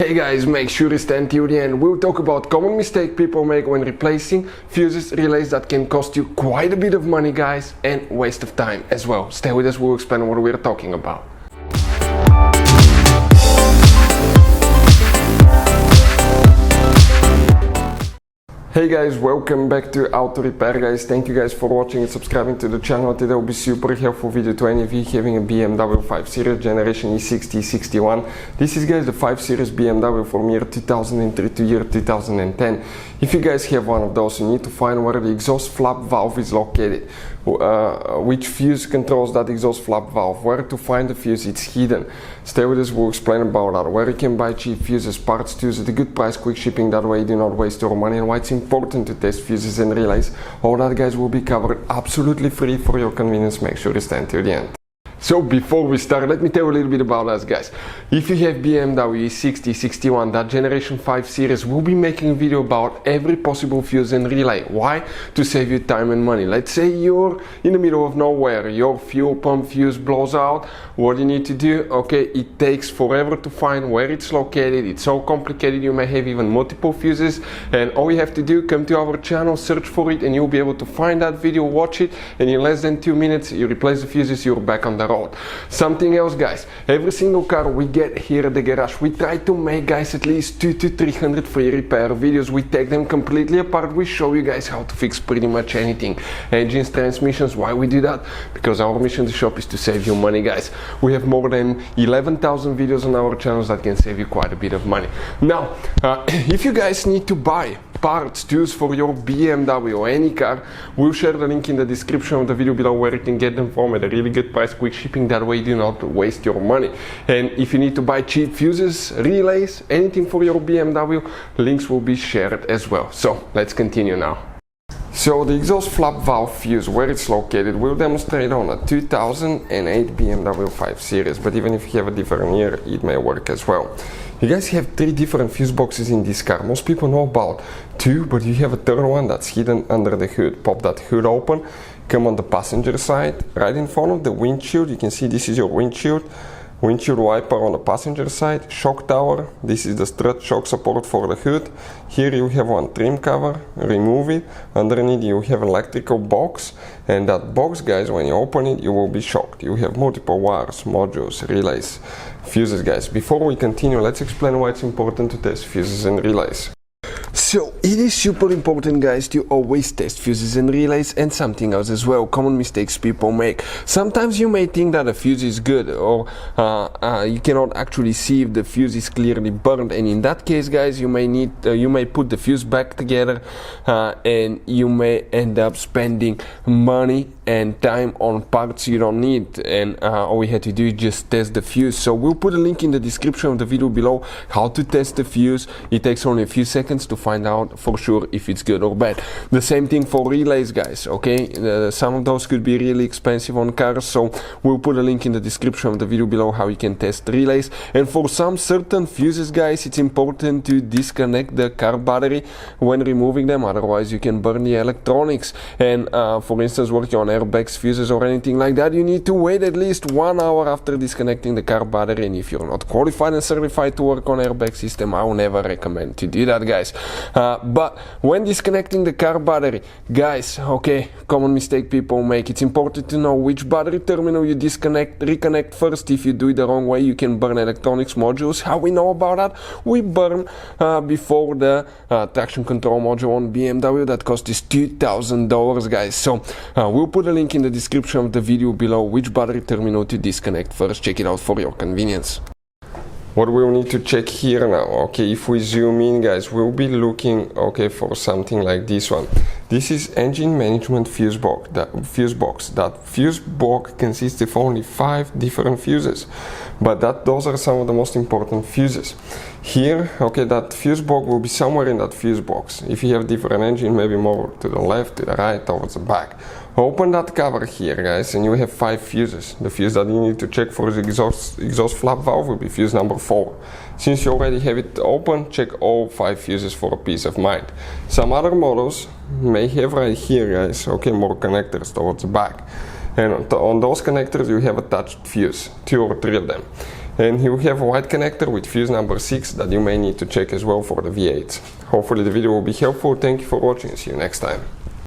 Hey guys, make sure to stay till the end. We'll talk about common mistake people make when replacing fuses, relays that can cost you quite a bit of money, guys, and waste of time as well. Stay with us, we'll explain what we're talking about. Hey guys, welcome back to Auto Repair, guys. Thank you guys for watching and subscribing to the channel. Today will be super helpful video to any of you having a BMW 5 Series generation E60 E61. This is, guys, the 5 Series BMW from year 2003 to year 2010. If you guys have one of those, you need to find where the exhaust flap valve is located, which fuse controls that exhaust flap valve, where to find the fuse, it's hidden. Stay with us, we'll explain about that, where you can buy cheap fuses, parts tools at a good price, quick shipping, that way you do not waste your money, and why it's important to test fuses and relays. All that, guys, will be covered absolutely free for your convenience. Make sure to stay until the end. So before we start, let me tell you a little bit about us, guys. If you have BMW E60 E61, that generation 5 series, we'll be making a video about every possible fuse and relay. Why? To save you time and money. Let's say you're in the middle of nowhere, your fuel pump fuse blows out. What do you need to do? Okay, it takes forever to find where it's located. It's so complicated, you may have even multiple fuses, and all you have to do, come to our channel, search for it, and you'll be able to find that video, watch it, and in less than 2 minutes you replace the fuses, you're back on the road. Something else, guys, every single car we get here at the garage, we try to make, guys, at least 200 to 300 free repair videos. We take them completely apart, we show you guys how to fix pretty much anything, engines, transmissions. Why we do that? Because our mission in the shop is to save you money, guys. We have more than 11,000 videos on our channels that can save you quite a bit of money. Now, if you guys need to buy parts, tools for your BMW or any car, we'll share the link in the description of the video below where you can get them from at a really good price, quick shipping, that way you do not waste your money. And if you need to buy cheap fuses, relays, anything for your BMW, links will be shared as well. So let's continue now. So the exhaust flap valve fuse, where it's located, we'll demonstrate on a 2008 BMW 5 Series, but even if you have a different year, it may work as well. You guys have 3 different fuse boxes in this car. Most people know about 2, but you have a third one that's hidden under the hood. Pop that hood open, come on the passenger side, right in front of the windshield. You can see this is your windshield wiper on the passenger side, shock tower. This is the strut shock support for the hood. Here you have one trim cover, remove it. Underneath you have an electrical box, and that box, guys, when you open it, you will be shocked. You have multiple wires, modules, relays, fuses, guys. Before we continue, let's explain why it's important to test fuses and relays. So it is super important, guys, to always test fuses and relays, and something else as well, common mistakes people make. Sometimes you may think that a fuse is good, or you cannot actually see if the fuse is clearly burned, and in that case, guys, you may put the fuse back together, and you may end up spending money and time on parts you don't need, and all we had to do is just test the fuse. So we'll put a link in the description of the video below how to test the fuse. It takes only a few seconds to find out for sure if it's good or bad. The same thing for relays, guys, okay? Some of those could be really expensive on cars, so we'll put a link in the description of the video below how you can test relays. And for some certain fuses, guys, it's important to disconnect the car battery when removing them, otherwise you can burn the electronics. And for instance, working on airbags, fuses, or anything like that, you need to wait at least 1 hour after disconnecting the car battery. And if you're not qualified and certified to work on airbag system, I will never recommend to do that, guys. But when disconnecting the car battery, guys, okay, common mistake people make, it's important to know which battery terminal you reconnect first. If you do it the wrong way, you can burn electronics modules. How we know about that? We burn before the traction control module on BMW that cost us $2,000, guys. So we'll put a link in the description of the video below which battery terminal to disconnect first. Check it out for your convenience. What we'll need to check here now, okay, if we zoom in, guys, we'll be looking, okay, for something like this one. This is engine management fuse box. That fuse box consists of only 5 different fuses, but those are some of the most important fuses. Here, okay, that fuse box will be somewhere in that fuse box. If you have different engine, maybe more to the left, to the right, towards the back. Open that cover here, guys, and you have 5 fuses. The fuse that you need to check for the exhaust flap valve will be fuse number 4. Since you already have it open, check all 5 fuses for a peace of mind. Some other models may have right here, guys, okay, more connectors towards the back. And on those connectors you have attached fuse, 2 or 3 of them. And here we have a white connector with fuse number 6 that you may need to check as well for the V8. Hopefully the video will be helpful. Thank you for watching. See you next time.